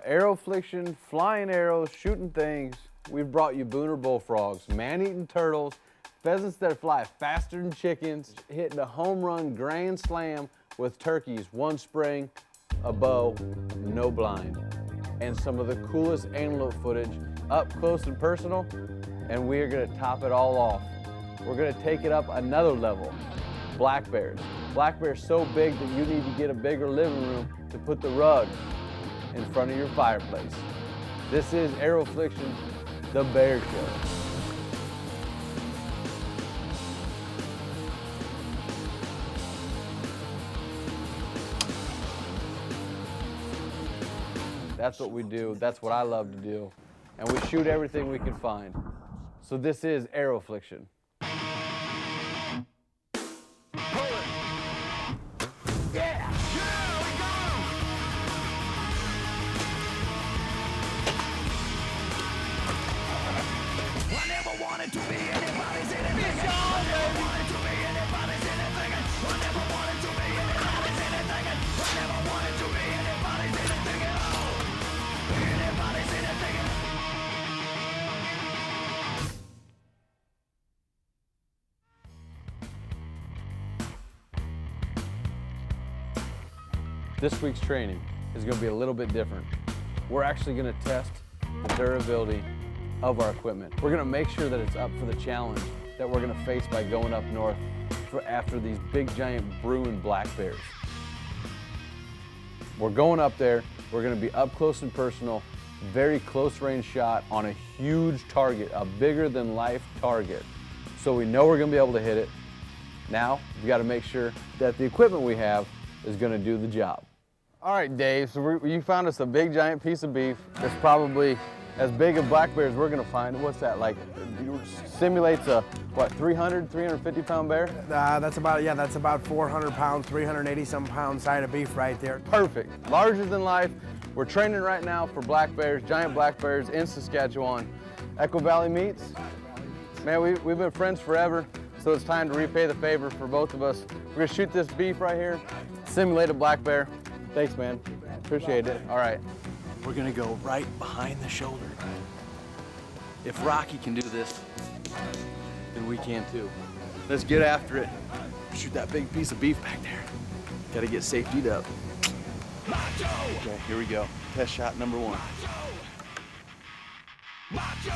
Arrow Affliction, flying arrows, shooting things. We've brought you booner bullfrogs, man-eating turtles, pheasants that fly faster than chickens, hitting a home run grand slam with turkeys, one spring, a bow, no blind, and some of the coolest antelope footage up close and personal, and we are gonna top it all off. We're gonna take it up another level. Black bears. Black bears so big that you need to get a bigger living room to put the rug in front of your fireplace. This is Arrow Affliction, the Bear Show. That's what we do. That's what I love to do. And we shoot everything we can find. So this is Arrow Affliction. This week's training is going to be a little bit different. We're actually going to test the durability of our equipment. We're going to make sure that it's up for the challenge that we're going to face by going up north after these big giant Bruin black bears. We're going up there, we're going to be up close and personal, very close range shot on a huge target, a bigger than life target. So we know we're going to be able to hit it. Now, we got to make sure that the equipment we have is going to do the job. All right, Dave, so you found us a big giant piece of beef. It's probably as big as black bears we're going to find. What's that, like, simulates a, what, 350 pound bear? That's about 400 pounds, 380 some pound side of beef right there. Perfect, larger than life. We're training right now for black bears, giant black bears in Saskatchewan. Echo Valley Meats. Man, we've been friends forever, so it's time to repay the favor for both of us. We're gonna shoot this beef right here, simulate a black bear. Thanks, man. Appreciate it. All right. We're gonna go right behind the shoulder. If Rocky can do this, then we can too. Let's get after it. Shoot that big piece of beef back there. Gotta get safetied up. Okay, here we go. Test shot number one. Macho!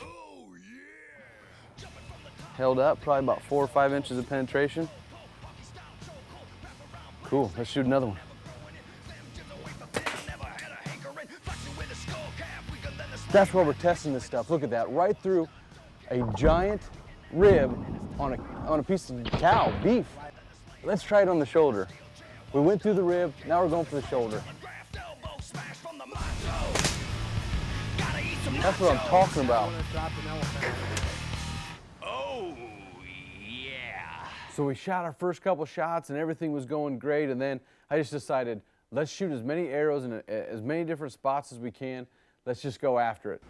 Oh, yeah. Held up, probably about 4 or 5 inches of penetration. Cool, let's shoot another one. That's where we're testing this stuff. Look at that, right through a giant rib on a piece of cow, beef. Let's try it on the shoulder. We went through the rib, now we're going for the shoulder. That's what I'm talking about. Oh, yeah. So we shot our first couple shots and everything was going great, and then I just decided, let's shoot as many arrows in as many different spots as we can. Let's just go after it.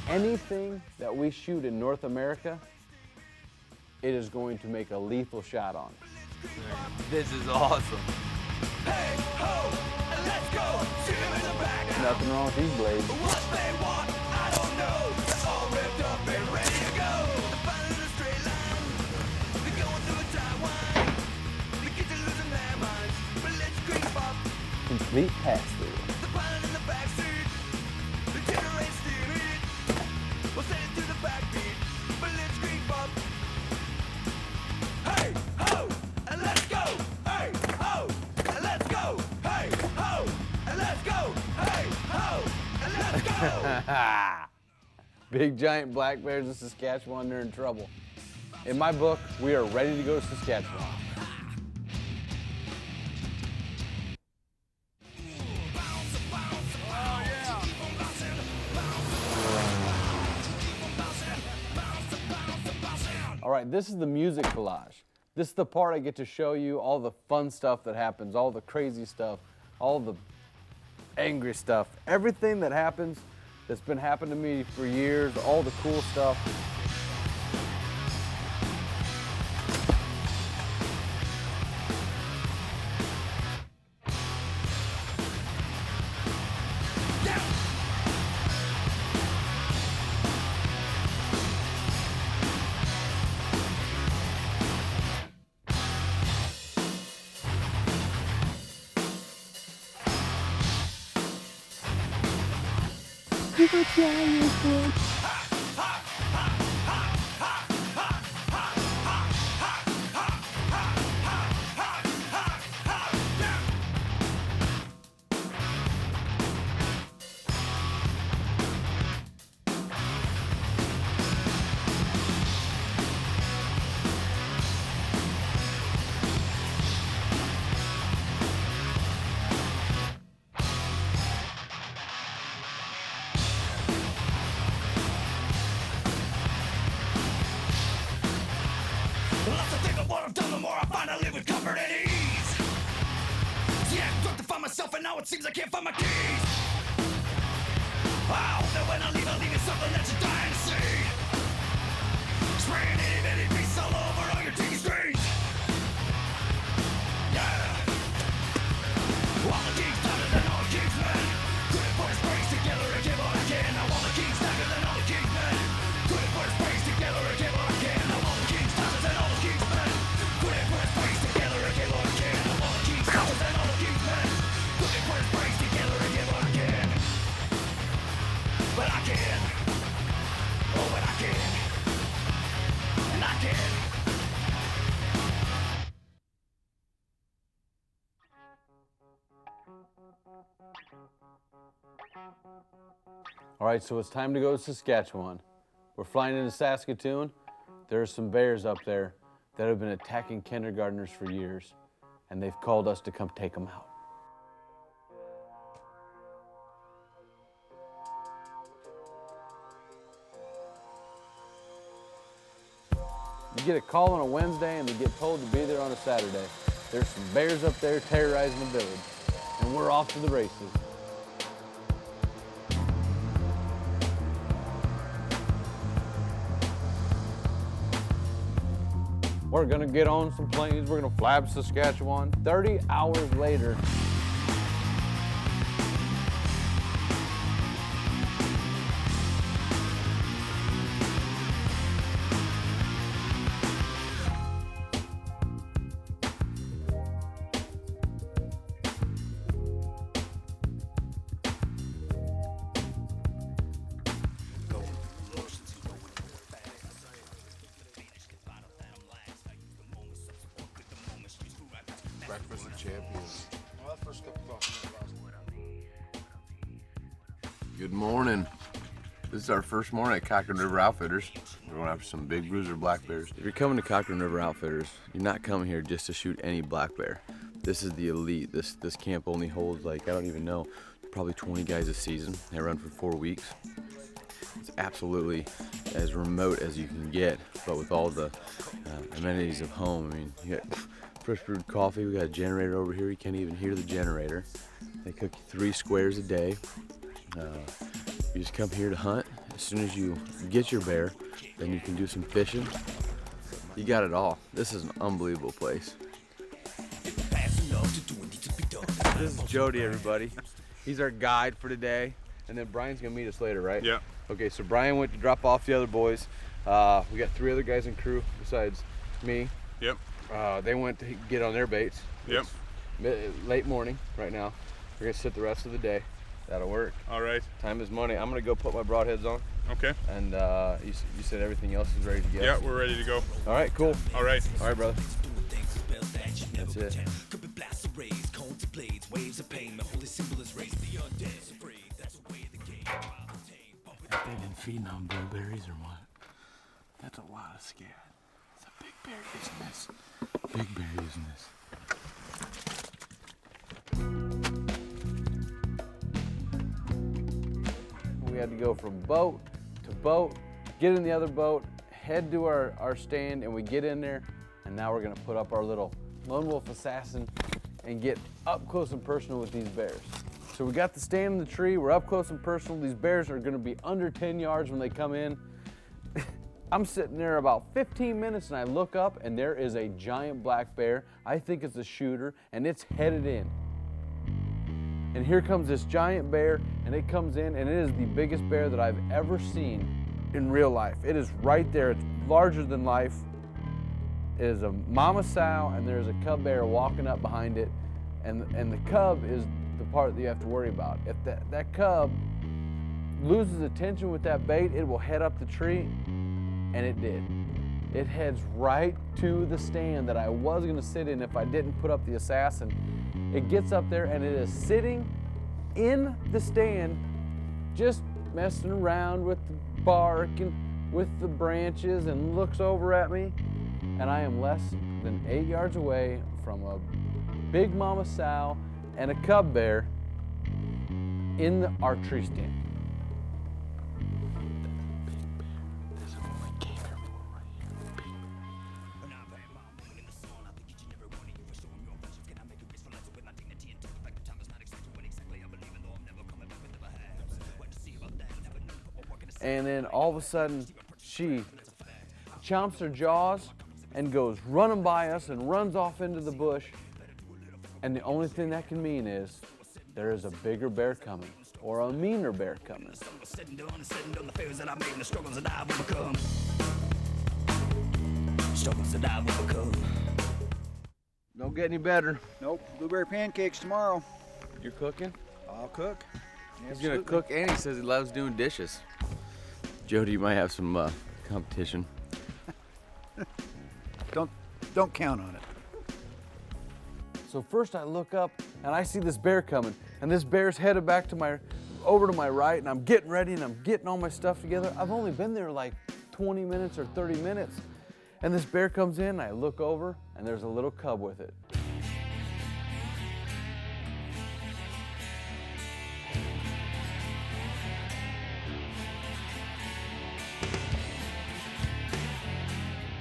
Anything that we shoot in North America, it is going to make a lethal shot on. This is awesome. Hey, ho, let's go. Shoot him in the back. Nothing wrong with these blades. What they want, I don't know. They're all ripped up and ready to go. They're fighting in a straight line. They're going through a tight wine. The kids are losing their minds. But let's creep up. Complete pass-through. They're piling in the backseat. The generate's steaming. We'll send it to the backbeat. But let's creep up. Hey, ho, and let's go. Hey, ho, and let's go. Hey, ho, and let's go. Hey, ho, and let's go. Big giant black bears in Saskatchewan, they're in trouble. In my book, we are ready to go to Saskatchewan. All right, this is the music collage. This is the part I get to show you all the fun stuff that happens, all the crazy stuff, all the angry stuff, everything that happens that's been happening to me for years, all the cool stuff. The less I think of what I've done, the more I find I live with comfort and ease. See, I struggled to find myself, and now it seems I can't find my keys. I hope that when I leave you something that you're dying to see. Spraying itty bitty pieces all over all your TV screens. Yeah. All the kings tighter than all the kings men. Couldn't put his brains together and give what I can. Now all the kings tighter than all the kings men. Couldn't put his brains together and give what I can. Now all the kings tighter than all the kings men. Couldn't put his brains together and give what I can. Now all the kings tighter than all the kings men. Couldn't put his brains together and give what I can. But I can. Oh, but I can. And I can. All right, so it's time to go to Saskatchewan. We're flying into Saskatoon. There are some bears up there that have been attacking kindergartners for years, and they've called us to come take them out. You get a call on a Wednesday and we get told to be there on a Saturday. There's some bears up there terrorizing the village, and we're off to the races. We're gonna get on some planes, we're gonna fly to Saskatchewan. 30 hours later, Breakfast of Champions. Good morning. This is our first morning at Cochrane River Outfitters. We're going after some big bruiser black bears. If you're coming to Cochrane River Outfitters, you're not coming here just to shoot any black bear. This is the elite. This camp only holds, like, I don't even know, probably 20 guys a season. They run for 4 weeks. It's absolutely as remote as you can get, but with all the amenities of home. I mean, you got fresh brewed coffee. We got a generator over here. You can't even hear the generator. They cook you 3 squares a day. You just come here to hunt. As soon as you get your bear, then you can do some fishing. You got it all. This is an unbelievable place. This is Jody, everybody. He's our guide for today, and then Brian's gonna meet us later, right? Yeah. Okay, so Brian went to drop off the other boys. We got 3 other guys in crew besides me. Yep. They went to get on their baits. Yep. It's late morning right now. We're gonna sit the rest of the day. That'll work. All right. Time is money. I'm gonna go put my broadheads on. Okay. And you said everything else is ready to go. Yeah, we're ready to go. All right, cool. All right. All right, brother. That's it. Could be blasts of rays, cones of blades, waves of pain. The holy symbol is raised. The undead is afraid. That's the way the game. They've been feeding on blueberries or what? That's a lot of scat. It's bear using this. Big bear using this. We had to go from boat to boat, get in the other boat, head to our stand, and we get in there, and now we're gonna put up our little lone wolf assassin and get up close and personal with these bears. So we got the stand in the tree, we're up close and personal. These bears are gonna be under 10 yards when they come in. I'm sitting there about 15 minutes and I look up and there is a giant black bear. I think it's a shooter and it's headed in. And here comes this giant bear and it comes in and it is the biggest bear that I've ever seen in real life. It is right there, it's larger than life. It is a mama sow and there's a cub bear walking up behind it. And the cub is the part that you have to worry about. If that cub loses attention with that bait, it will head up the tree, and it did. It heads right to the stand that I was gonna sit in if I didn't put up the assassin. It gets up there and it is sitting in the stand, just messing around with the bark and with the branches and looks over at me. And I am less than 8 yards away from a big mama sow and a cub bear in the archery stand. And then all of a sudden, she chomps her jaws and goes running by us and runs off into the bush. And the only thing that can mean is there is a bigger bear coming or a meaner bear coming. Don't get any better. Nope, blueberry pancakes tomorrow. You're cooking? I'll cook. He's gonna cook and he says he loves doing dishes. Jody, you might have some competition. Don't count on it. So first I look up and I see this bear coming, and this bear's headed back to over to my right, and I'm getting ready and I'm getting all my stuff together. I've only been there like 20 minutes or 30 minutes. And this bear comes in, and I look over and there's a little cub with it.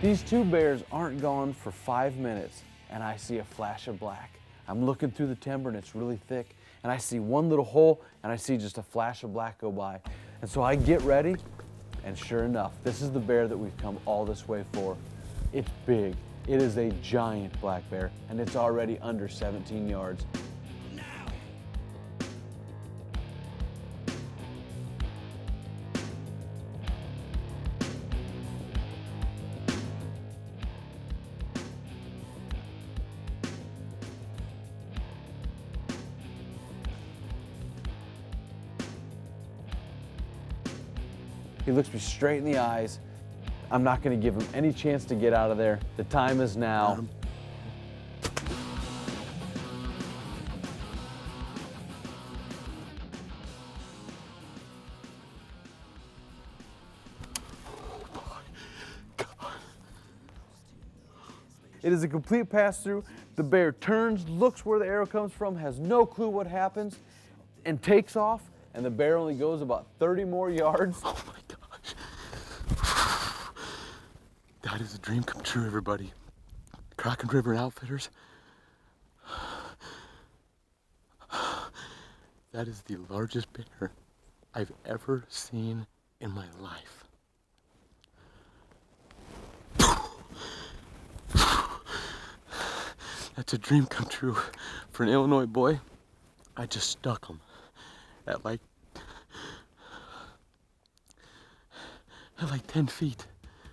These two bears aren't gone for 5 minutes, and I see a flash of black. I'm looking through the timber and it's really thick, and I see one little hole and I see just a flash of black go by. And so I get ready, and sure enough, this is the bear that we've come all this way for. It's big. It is a giant black bear, and it's already under 17 yards. He looks me straight in the eyes. I'm not gonna give him any chance to get out of there. The time is now. It is a complete pass-through. The bear turns, looks where the arrow comes from, has no clue what happens, and takes off, and the bear only goes about 30 more yards. Oh my gosh. That is a dream come true, everybody. Kraken River Outfitters. That is the largest bear I've ever seen in my life. That's a dream come true for an Illinois boy. I just stuck him at like 10 feet.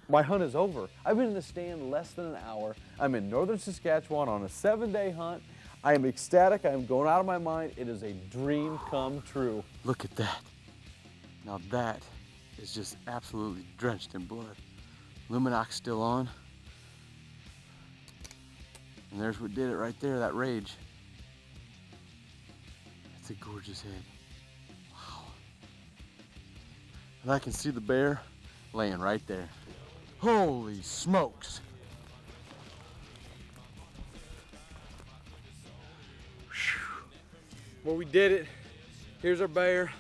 My hunt is over. I've been in the stand less than an hour. I'm in northern Saskatchewan on a 7-day hunt. I am ecstatic. I am going out of my mind. It is a dream come true. Look at that. Now that is just absolutely drenched in blood. Luminox still on. And there's what did it right there, that rage. That's a gorgeous head. Wow. And I can see the bear laying right there. Holy smokes. Well, we did it. Here's our bear.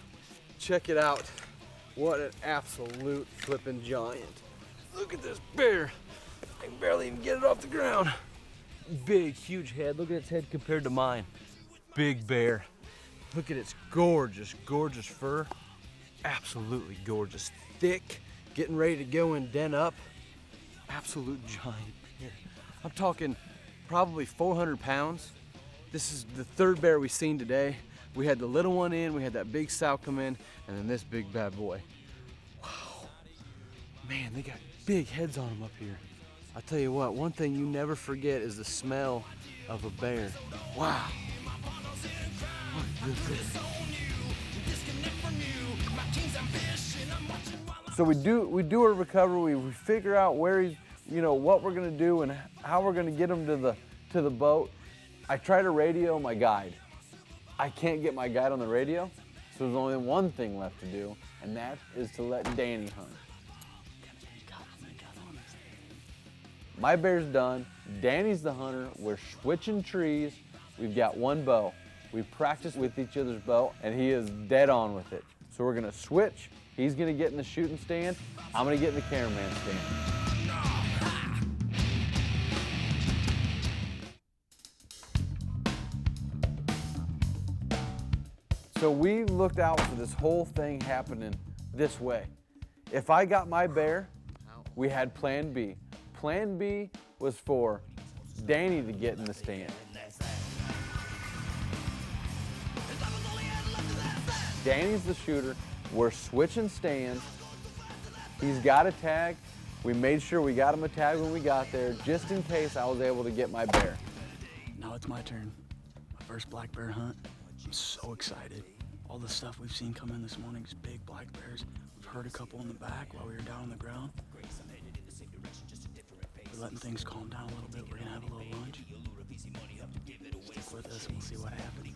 Check it out. What an absolute flipping giant. Look at this bear. I can barely even get it off the ground. Big, huge head. Look at its head compared to mine. Big bear. Look at its gorgeous, gorgeous fur. Absolutely gorgeous. Thick, getting ready to go and den up. Absolute giant bear. I'm talking probably 400 pounds. This is the third bear we've seen today. We had the little one in, we had that big sow come in, and then this big bad boy. Wow. Man, they got big heads on them up here. I'll tell you what, one thing you never forget is the smell of a bear. Wow. What a good bear. So we do our recovery. We figure out where he's, what we're gonna do and how we're gonna get him to the boat. I try to radio my guide. I can't get my guide on the radio, so there's only one thing left to do, and that is to let Danny hunt. My bear's done. Danny's the hunter. We're switching trees. We've got one bow. We practiced with each other's bow, and he is dead on with it. So we're gonna switch. He's gonna get in the shooting stand. I'm gonna get in the cameraman stand. So we looked out for this whole thing happening this way. If I got my bear, we had plan B. Plan B was for Danny to get in the stand. Danny's the shooter. We're switching stands. He's got a tag. We made sure we got him a tag when we got there, just in case I was able to get my bear. Now it's my turn. My first black bear hunt. I'm so excited. All the stuff we've seen come in this morning is big black bears. We've heard a couple in the back while we were down on the ground. We're letting things calm down a little bit. We're gonna have a little lunch. Stick with us and we'll see what happens.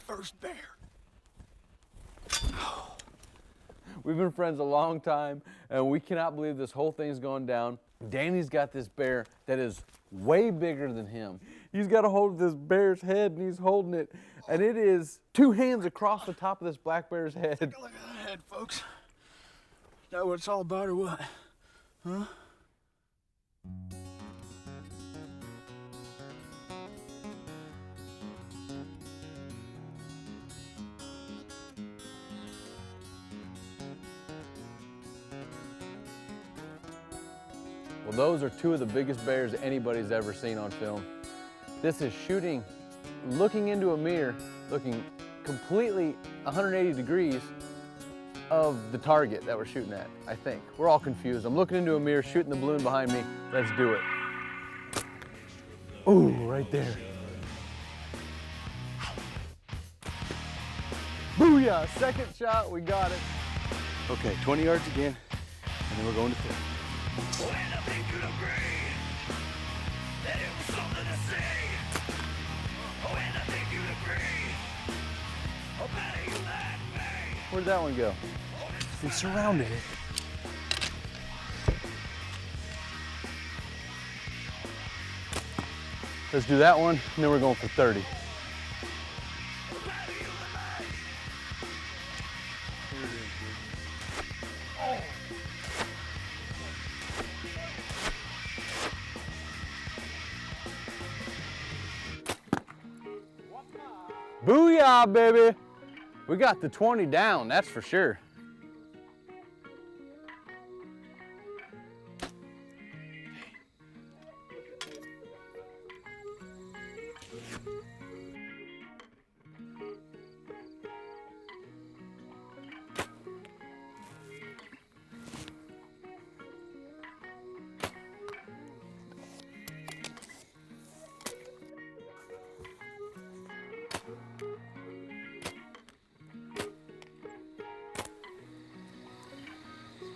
First bear. We've been friends a long time, and we cannot believe this whole thing's gone down. Danny's got this bear that is way bigger than him. He's got a hold of this bear's head, and he's holding it, and it is 2 hands across the top of this black bear's head. Look at that head, folks. Is that what it's all about, or what? Huh? Well, those are 2 of the biggest bears anybody's ever seen on film. This is shooting, looking into a mirror, looking completely 180 degrees of the target that we're shooting at, I think. We're all confused. I'm looking into a mirror, shooting the balloon behind me. Let's do it. Ooh, right there. Booyah, second shot, we got it. Okay, 20 yards again, and then we're going to 50. When I think you'd agree that it was something to see. When I think you'd agree, oh, better you let me. Where'd that one go? They surrounded it. Let's do that one, and then we're going for 30. Booyah, baby! We got the 20 down, that's for sure.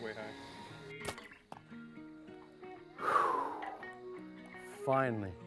Way high. Finally.